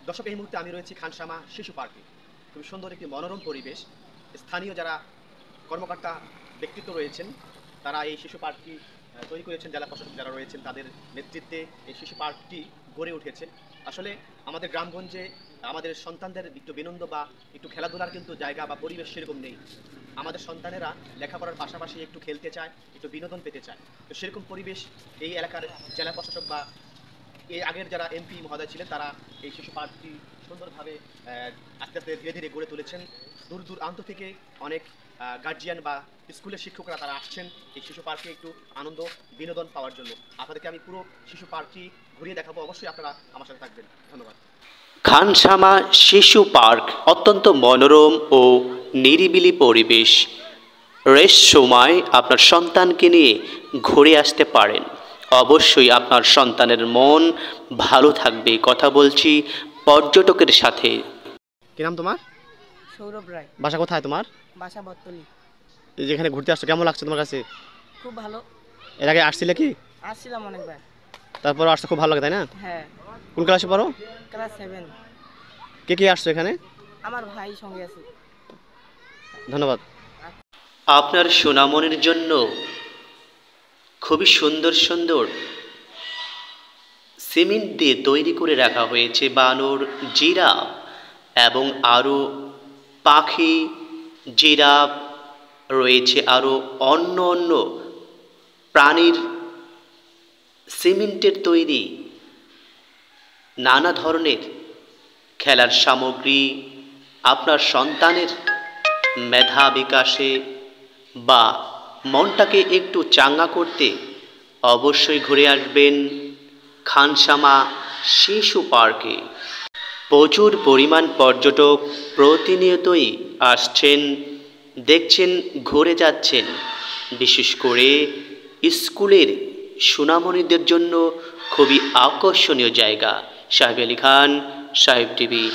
দর্শক, এই মুহূর্তে আমি রয়েছি খানসামা শিশু পার্কে। খুবই সুন্দর একটি মনোরম পরিবেশ। স্থানীয় যারা কর্মকর্তা ব্যক্তিত্ব রয়েছেন, তারা এই শিশু পার্কটি তৈরি করেছেন। জেলা প্রশাসক যারা রয়েছেন তাদের নেতৃত্বে এই শিশু পার্কটি গড়ে উঠেছে। আসলে আমাদের গ্রামগঞ্জে আমাদের সন্তানদের একটু বিনোদন বা একটু খেলাধুলার কিন্তু জায়গা বা পরিবেশ সেরকম নেই। আমাদের সন্তানেরা লেখাপড়ার পাশাপাশি একটু খেলতে চায়, একটু বিনোদন পেতে চায়। তো সেরকম পরিবেশ এই এলাকার জেলা প্রশাসক বা এই আগের যারা এমপি মহোদয় ছিলেন তারা এই শিশু পার্কটি সুন্দরভাবে আস্তে আস্তে ধীরে ধীরে গড়ে তুলেছেন। দূর দূরান্ত থেকে অনেক গার্জিয়ান বা স্কুলের শিক্ষকরা তারা আসছেন এই শিশু পার্কে একটু আনন্দ বিনোদন পাওয়ার জন্য। আপনাদেরকে আমি পুরো শিশু পার্কটি ঘুরিয়ে দেখাবো, অবশ্যই আপনারা আমার সাথে থাকবেন। ধন্যবাদ। খানসামা শিশু পার্ক অত্যন্ত মনোরম ও নিরিবিলি পরিবেশ। রেস্ট সময় আপনার সন্তানকে নিয়ে ঘুরে আসতে পারেন। অবশ্যই আপনার সন্তানের মন ভালো থাকবে। কথা বলছি পর্যটকের সাথে। কি নাম তোমার? সৌরভ রায়। বাসা কোথায় তোমার? বাসা বর্তলি। যেখানে ঘুরতে আসছো কেমন লাগছে তোমার কাছে? খুব ভালো। এর আগে আসছিলে কি? আসছিলাম অনেকবার। তারপর আসতে খুব ভালো লাগে, তাই না? হ্যাঁ। কোন ক্লাসে পড়ো? ক্লাস 7। কে কে আসছো এখানে? আমার ভাই সঙ্গে আছে। ধন্যবাদ। আপনার সোনামনির জন্য খুবই সুন্দর সুন্দর সিমেন্ট দিয়ে তৈরি করে রাখা হয়েছে বানর, জিরাফ এবং আরও পাখি, জিরাফ রয়েছে, আরও অন্য অন্য প্রাণীর সিমেন্টের তৈরি নানা ধরনের খেলার সামগ্রী আপনার সন্তানের মেধা বিকাশে বা মনটাকে একটু চাঙ্গা করতে অবশ্যই ঘুরে আসবেন খানসামা শিশু পার্কে। প্রচুর পরিমাণ পর্যটক প্রতিনিয়তই আসছেন, দেখছেন, ঘুরে যাচ্ছেন। বিশেষ করে স্কুলের সোনামণিদের জন্য খুবই আকর্ষণীয় জায়গা। সাহেব আলী খান, সাহেব টিভি।